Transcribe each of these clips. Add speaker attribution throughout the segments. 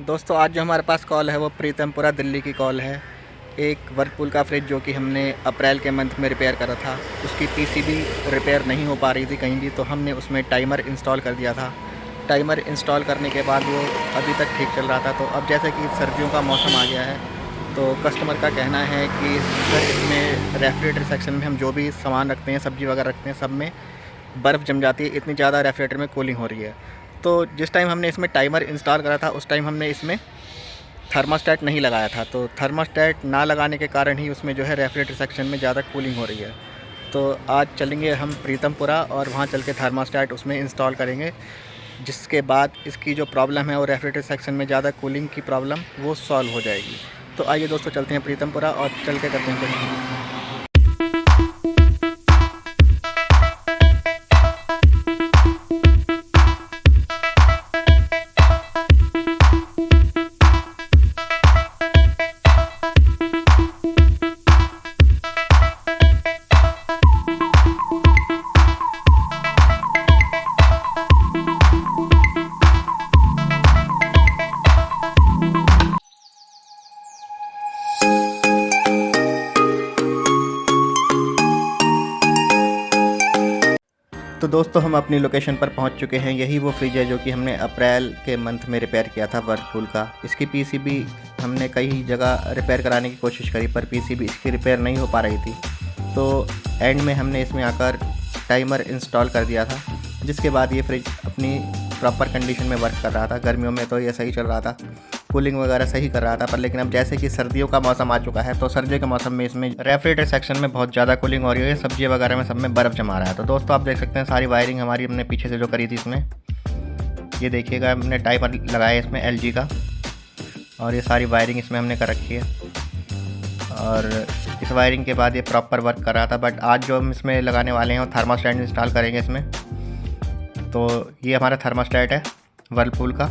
Speaker 1: दोस्तों आज जो हमारे पास कॉल है वो प्रीतमपुरा दिल्ली की कॉल है। एक वर्लपूल का फ्रिज जो कि हमने अप्रैल के मंथ में रिपेयर करा था, उसकी पीसीबी रिपेयर नहीं हो पा रही थी कहीं भी, तो हमने उसमें टाइमर इंस्टॉल कर दिया था। टाइमर इंस्टॉल करने के बाद वो अभी तक ठीक चल रहा था। तो अब जैसे कि सर्दियों का मौसम आ गया है, तो कस्टमर का कहना है कि सर इसमें रेफ्रिजरेटर सेक्शन में हम जो भी सामान रखते हैं, सब्ज़ी वगैरह रखते हैं, सब में बर्फ़ जम जाती है, इतनी ज़्यादा रेफ्रिजरेटर में कूलिंग हो रही है। तो जिस टाइम हमने इसमें टाइमर इंस्टॉल करा था उस टाइम हमने इसमें थर्मास्टेट नहीं लगाया था, तो थर्मास्टेट ना लगाने के कारण ही उसमें जो है रेफ्रिजरेटर सेक्शन में ज़्यादा कूलिंग हो रही है। तो आज चलेंगे हम प्रीतमपुरा और वहाँ चल के थर्मास्टेट उसमें इंस्टॉल करेंगे, जिसके बाद इसकी जो प्रॉब्लम है वो रेफ्रिजरेटर सेक्शन में ज़्यादा कूलिंग की प्रॉब्लम वो सॉल्व हो जाएगी। तो आइए दोस्तों चलते हैं प्रीतमपुरा और चल के करते हैं कुछ। तो दोस्तों हम अपनी लोकेशन पर पहुंच चुके हैं। यही वो फ्रिज है जो कि हमने अप्रैल के मंथ में रिपेयर किया था वर्लपूल का। इसकी पीसीबी हमने कई जगह रिपेयर कराने की कोशिश करी, पर पीसीबी इसकी रिपेयर नहीं हो पा रही थी। तो एंड में हमने इसमें आकर टाइमर इंस्टॉल कर दिया था, जिसके बाद ये फ्रिज अपनी प्रॉपर कंडीशन में वर्क कर रहा था। गर्मियों में तो ये सही चल रहा था, कूलिंग वगैरह सही कर रहा था, पर लेकिन अब जैसे कि सर्दियों का मौसम आ चुका है, तो सर्दियों के मौसम में इसमें रेफ्रिजरेटर सेक्शन में बहुत ज़्यादा कूलिंग हो रही है, सब्जी वगैरह में सब में बर्फ़ जमा रहा है। तो दोस्तों आप देख सकते हैं सारी वायरिंग हमारी हमने पीछे से जो करी थी इसमें, ये देखिएगा हमने टाइमर लगाया इसमें LG का, और ये सारी वायरिंग इसमें हमने कर रखी है। और इस वायरिंग के बाद ये प्रॉपर वर्क कर रहा था। बट आज जो हम इसमें लगाने वाले हैं वो थर्मास्टेट इंस्टॉल करेंगे इसमें। तो ये हमारा थर्मास्टेट है वर्लपूल का,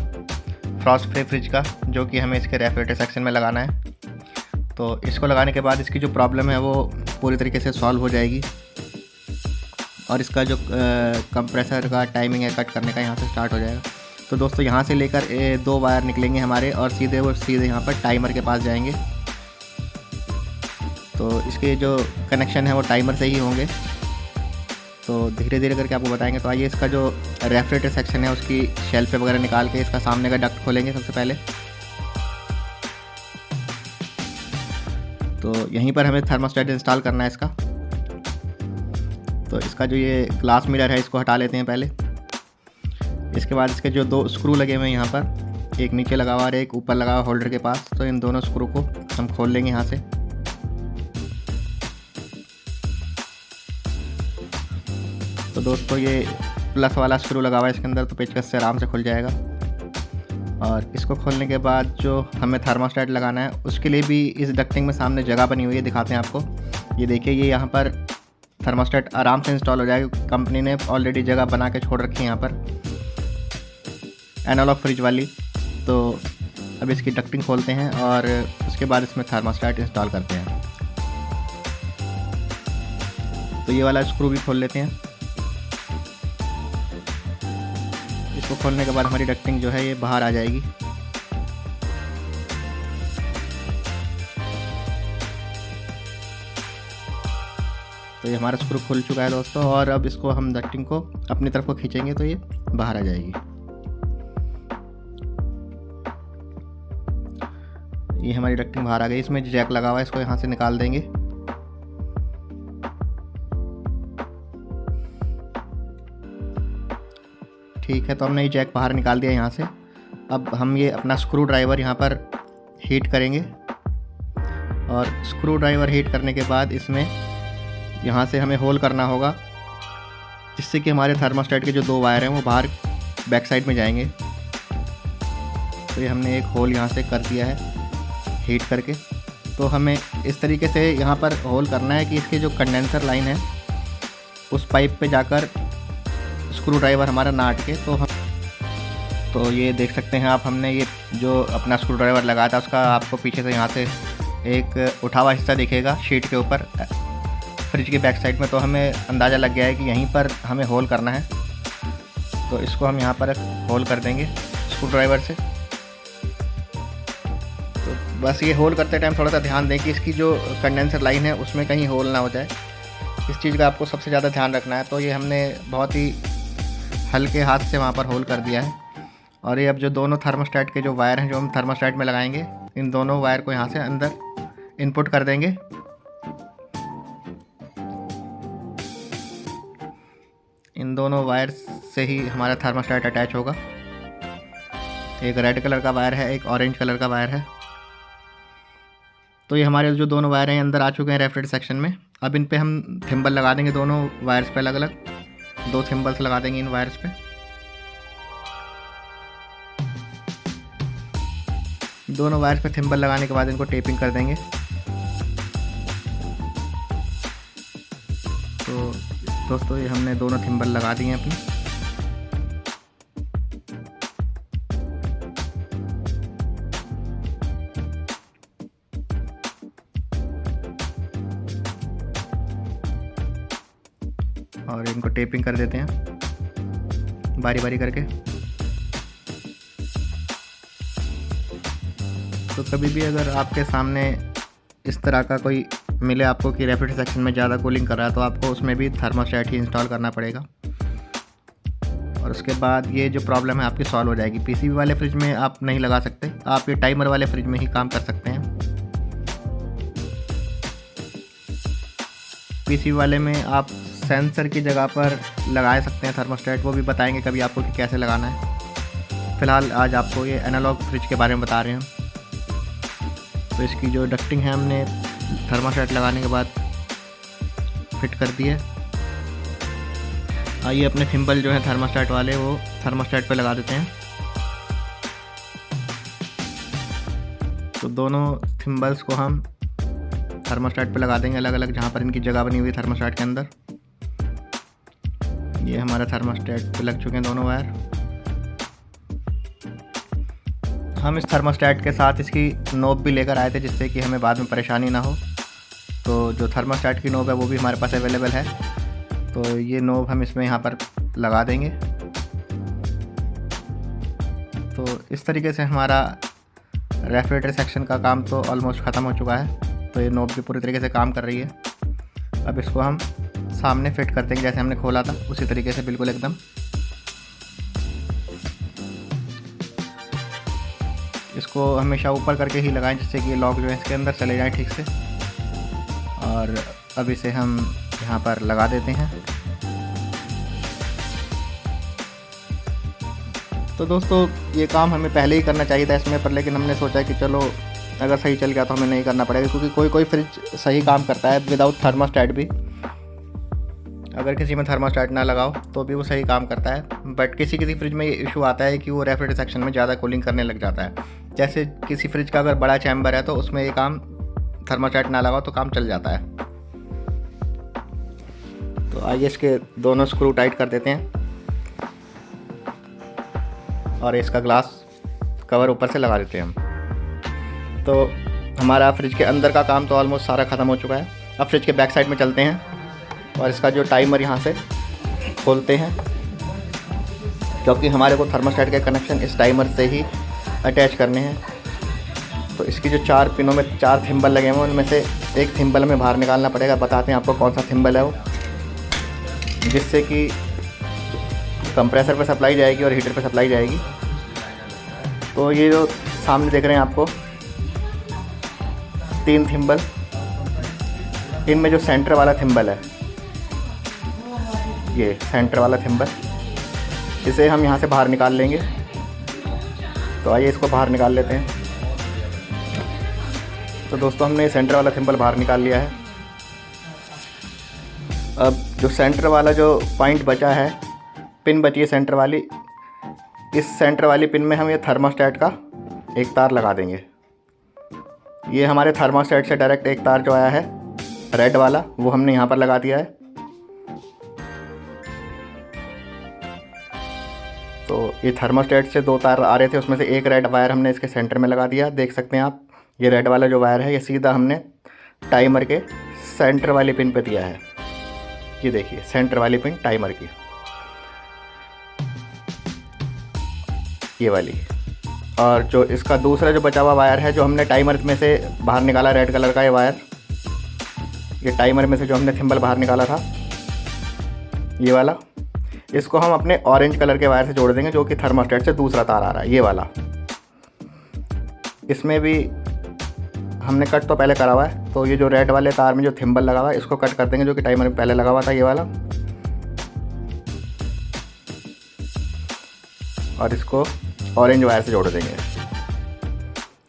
Speaker 1: फ्रॉस्ट फ्री फ्रिज का, जो कि हमें इसके रेफ्रिजरेटर सेक्शन में लगाना है। तो इसको लगाने के बाद इसकी जो प्रॉब्लम है वो पूरी तरीके से सॉल्व हो जाएगी, और इसका जो कंप्रेसर का टाइमिंग है कट करने का यहाँ से स्टार्ट हो जाएगा। तो दोस्तों यहाँ से लेकर 2 वायर निकलेंगे हमारे, और सीधे यहाँ पर टाइमर के पास जाएंगे। तो इसके जो कनेक्शन है वो टाइमर से ही होंगे, तो धीरे धीरे करके आपको बताएंगे। तो आइए इसका जो रेफ्रिजरेटर सेक्शन है उसकी शेल्फ वगैरह निकाल के इसका सामने का डक्ट खोलेंगे सबसे पहले। तो यहीं पर हमें थर्मास्टेट इंस्टॉल करना है इसका। तो इसका जो ये ग्लास मिरर है इसको हटा लेते हैं पहले। इसके बाद इसके जो 2 स्क्रू लगे हुए हैं यहाँ पर, एक नीचे लगा हुआ और एक ऊपर लगा हुआ होल्डर के पास, तो इन दोनों स्क्रू को हम खोल लेंगे यहाँ से। तो दोस्तों ये प्लस वाला स्क्रू लगा हुआ है इसके अंदर, तो पेचकस से आराम से खुल जाएगा। और इसको खोलने के बाद जो हमें थर्मास्टेट लगाना है उसके लिए भी इस डक्टिंग में सामने जगह बनी हुई है, दिखाते हैं आपको। ये देखिए, ये यहाँ पर थर्मास्टेट आराम से इंस्टॉल हो जाएगा। कंपनी ने ऑलरेडी जगह बना के छोड़ रखी है यहाँ पर, एनालॉग फ्रिज वाली। तो अब इसकी डक्टिंग खोलते हैं और उसके बाद इसमें थर्मास्टेट इंस्टॉल करते हैं। तो ये वाला स्क्रू भी खोल लेते हैं। इसको खोलने के बाद हमारी डक्टिंग जो है ये बाहर आ जाएगी। तो ये हमारा स्क्रू खुल चुका है दोस्तों, और अब इसको हम डक्टिंग को अपनी तरफ को खींचेंगे तो ये बाहर आ जाएगी। ये हमारी डक्टिंग बाहर आ गई। इसमें जैक लगा हुआ है, इसको यहाँ से निकाल देंगे। ठीक है, तो हमने ये जैक बाहर निकाल दिया यहाँ से। अब हम ये अपना स्क्रू ड्राइवर यहाँ पर हीट करेंगे, और स्क्रू ड्राइवर हीट करने के बाद इसमें यहाँ से हमें होल करना होगा, जिससे कि हमारे थर्मास्टेट के जो 2 वायर हैं वो बाहर बैक साइड में जाएंगे। तो ये हमने एक होल यहाँ से कर दिया है हीट करके। तो हमें इस तरीके से यहाँ पर होल करना है कि इसके जो कंडेंसर लाइन है उस पाइप पे जाकर स्क्रू ड्राइवर हमारा ना अटके। तो ये देख सकते हैं आप, हमने ये जो अपना स्क्रू ड्राइवर लगाया था उसका आपको पीछे से यहाँ से एक उठा हुआ हिस्सा दिखेगा शीट के ऊपर फ्रिज के बैक साइड में। तो हमें अंदाज़ा लग गया है कि यहीं पर हमें होल करना है। तो इसको हम यहाँ पर होल कर देंगे स्क्रू ड्राइवर से। बस ये होल करते टाइम थोड़ा सा ध्यान दें कि इसकी जो कंडेंसर लाइन है उसमें कहीं होल ना हो जाए। इस चीज़ का आपको सबसे ज़्यादा ध्यान रखना है। तो ये हमने बहुत ही हल्के हाथ से वहाँ पर होल कर दिया है। और ये अब जो दोनों थर्मोस्टेट के जो वायर हैं जो हम थर्मोस्टेट में लगाएंगे, इन दोनों वायर को यहाँ से अंदर इनपुट कर देंगे। इन दोनों वायर से ही हमारा थर्मोस्टेट अटैच होगा। एक रेड कलर का वायर है, एक ऑरेंज कलर का वायर है। तो ये हमारे जो दोनों वायर हैं अंदर आ चुके हैं रेफ्रिजरेटर सेक्शन में। अब इन पे हम थिम्बल लगा देंगे, दोनों वायर्स पे अलग अलग 2 थिम्बल्स लगा देंगे इन वायर्स पे। दोनों वायर्स पे थिम्बल लगाने के बाद इनको टेपिंग कर देंगे। तो दोस्तों ये हमने दोनों थिम्बल लगा दिए हैं अपनी। और इनको टेपिंग कर देते हैं बारी बारी करके। तो कभी भी अगर आपके सामने इस तरह का कोई मिले आपको कि रेफ्रिजरेटर सेक्शन में ज़्यादा कूलिंग कर रहा है, तो आपको उसमें भी थर्मोस्टेट ही इंस्टॉल करना पड़ेगा। और उसके बाद ये जो प्रॉब्लम है आपकी सॉल्व हो जाएगी। पीसीबी वाले फ्रिज में आप नहीं लगा सकते, आप ये टाइमर वाले फ्रिज में ही काम कर सकते हैं। पीसीबी वाले में आप सेंसर की जगह पर लगा सकते हैं थर्मोस्टेट, वो भी बताएंगे कभी आपको कि कैसे लगाना है। फ़िलहाल आज आपको ये एनालॉग फ्रिज के बारे में बता रहे हैं। तो इसकी जो डक्टिंग है हमने थर्मोस्टेट लगाने के बाद फिट कर दी है। आइए अपने थिम्बल जो है थर्मोस्टेट वाले वो थर्मोस्टेट पे लगा देते हैं। तो दोनों थिम्बल्स को हम थर्मोस्टेट पे लगा देंगे अलग अलग, जहाँ पर इनकी जगह बनी हुई है थर्मोस्टेट के अंदर। ये हमारा थर्मोस्टेट पे लग चुके हैं दोनों वायर। हम इस थर्मोस्टेट के साथ इसकी नोब भी लेकर आए थे, जिससे कि हमें बाद में परेशानी ना हो। तो जो थर्मोस्टेट की नोब है वो भी हमारे पास अवेलेबल है। तो ये नोब हम इसमें यहाँ पर लगा देंगे। तो इस तरीके से हमारा रेफ्रिजरेटर सेक्शन का काम तो ऑलमोस्ट ख़त्म हो चुका है। तो ये नोब भी पूरी तरीके से काम कर रही है। अब इसको हम सामने फिट कर देंगे, जैसे हमने खोला था उसी तरीके से बिल्कुल एकदम। इसको हमेशा ऊपर करके ही लगाएं, जिससे कि ये लॉक जो है इसके अंदर चले जाए ठीक से। और अब इसे हम यहाँ पर लगा देते हैं। तो दोस्तों ये काम हमें पहले ही करना चाहिए था इसमें पर, लेकिन हमने सोचा कि चलो अगर सही चल गया तो हमें नहीं करना पड़ेगा, क्योंकि कोई कोई फ्रिज सही काम करता है विदाउट थर्मोस्टेट भी। अगर किसी में थर्मोस्टेट ना लगाओ तो भी वो सही काम करता है। बट किसी किसी फ्रिज में ये इशू आता है कि वो रेफ्रिजरेटर सेक्शन में ज़्यादा कूलिंग करने लग जाता है। जैसे किसी फ्रिज का अगर बड़ा चैम्बर है तो उसमें ये काम थर्मोस्टेट ना लगाओ तो काम चल जाता है। तो आइए इसके दोनों स्क्रू टाइट कर देते हैं और इसका ग्लास कवर ऊपर से लगा देते हैं हम। तो हमारा फ्रिज के अंदर का काम तो ऑलमोस्ट सारा ख़त्म हो चुका है। अब फ्रिज के बैक साइड में चलते हैं और इसका जो टाइमर यहाँ से खोलते हैं, क्योंकि हमारे को थर्मोस्टेट के कनेक्शन इस टाइमर से ही अटैच करने हैं। तो इसकी जो 4 पिनों में 4 थिम्बल लगे हुए हैं, उनमें से एक थिम्बल हमें बाहर निकालना पड़ेगा। बताते हैं आपको कौन सा थिम्बल है वो, जिससे कि कंप्रेसर पे सप्लाई जाएगी और हीटर पे सप्लाई जाएगी। तो ये जो सामने देख रहे हैं आपको 3 थिम्बल, इनमें जो सेंटर वाला थिम्बल है, ये सेंटर वाला थिम्बल, इसे हम यहाँ से बाहर निकाल लेंगे। तो आइए इसको बाहर निकाल लेते हैं। तो दोस्तों हमने सेंटर वाला थिम्बल बाहर निकाल लिया है। अब जो सेंटर वाला जो पॉइंट बचा है, पिन बची है सेंटर वाली, इस सेंटर वाली पिन में हम ये थर्मोस्टेट का एक तार लगा देंगे। ये हमारे थर्मोस्टेट से डायरेक्ट एक तार जो आया है रेड वाला, वो हमने यहाँ पर लगा दिया है। तो ये थर्मोस्टेट से 2 तार आ रहे थे, उसमें से एक रेड वायर हमने इसके सेंटर में लगा दिया। देख सकते हैं आप, ये रेड वाला जो वायर है ये सीधा हमने टाइमर के सेंटर वाली पिन पे दिया है। ये देखिए सेंटर वाली पिन टाइमर की, ये वाली। और जो इसका दूसरा जो बचा हुआ वायर है, जो हमने टाइमर में से बाहर निकाला, रेड कलर का ये वायर, ये टाइमर में से जो हमने थिम्बल बाहर निकाला था, ये वाला, इसको हम अपने ऑरेंज कलर के वायर से जोड़ देंगे, जो कि थर्मोस्टेट से दूसरा तार आ रहा है, ये वाला। इसमें भी हमने कट तो पहले करा हुआ है, तो ये जो रेड वाले तार में जो थिम्बल लगा हुआ है इसको कट कर देंगे, जो कि टाइमर में पहले लगा हुआ था, ये वाला। और इसको ऑरेंज वायर से जोड़ देंगे।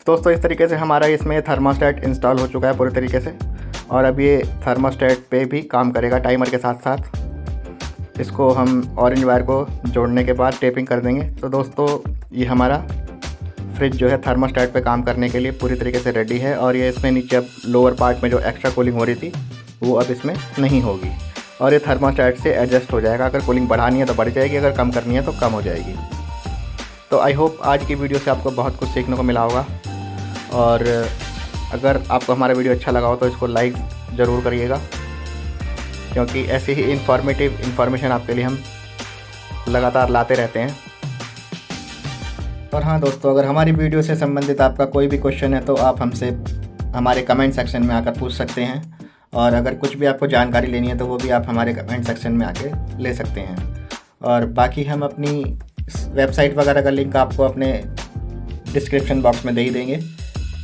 Speaker 1: दोस्तों इस तरीके से हमारा इसमें थर्मोस्टेट इंस्टॉल हो चुका है पूरी तरीके से, और अब ये थर्मोस्टेट पे भी काम करेगा टाइमर के साथ साथ। इसको हम ऑरेंज वायर को जोड़ने के बाद टेपिंग कर देंगे। तो दोस्तों ये हमारा फ्रिज जो है थर्मोस्टेट पे काम करने के लिए पूरी तरीके से रेडी है। और ये इसमें नीचे अब लोअर पार्ट में जो एक्स्ट्रा कूलिंग हो रही थी वो अब इसमें नहीं होगी, और ये थर्मोस्टेट से एडजस्ट हो जाएगा। अगर कूलिंग बढ़ानी है तो बढ़ जाएगी, अगर कम करनी है तो कम हो जाएगी। तो आई होप आज की वीडियो से आपको बहुत कुछ सीखने को मिला होगा, और अगर आपको हमारा वीडियो अच्छा लगा हो तो इसको लाइक ज़रूर करिएगा, क्योंकि ऐसी ही इन्फॉर्मेटिव इन्फॉर्मेशन आपके लिए हम लगातार लाते रहते हैं। और हाँ दोस्तों, अगर हमारी वीडियो से संबंधित आपका कोई भी क्वेश्चन है तो आप हमसे हमारे कमेंट सेक्शन में आकर पूछ सकते हैं, और अगर कुछ भी आपको जानकारी लेनी है तो वो भी आप हमारे कमेंट सेक्शन में आके ले सकते हैं। और बाकी हम अपनी वेबसाइट वगैरह का लिंक आपको अपने डिस्क्रिप्शन बॉक्स में दे ही देंगे,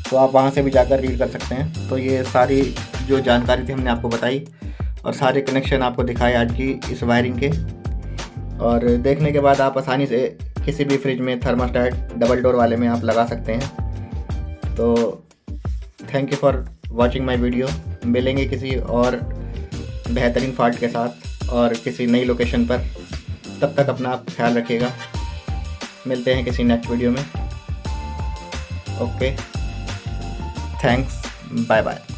Speaker 1: तो आप वहाँ से भी जाकर रीड कर सकते हैं। तो ये सारी जो जानकारी थी हमने आपको बताई, और सारे कनेक्शन आपको दिखाए आज की इस वायरिंग के, और देखने के बाद आप आसानी से किसी भी फ्रिज में थर्मोस्टेट डबल डोर वाले में आप लगा सकते हैं। तो thank you for watching my video. मिलेंगे किसी और बेहतरीन फॉल्ट के साथ और किसी नई लोकेशन पर। तब तक अपना आप ख्याल रखिएगा। मिलते हैं किसी नेक्स्ट वीडियो में। Okay, thanks, bye bye.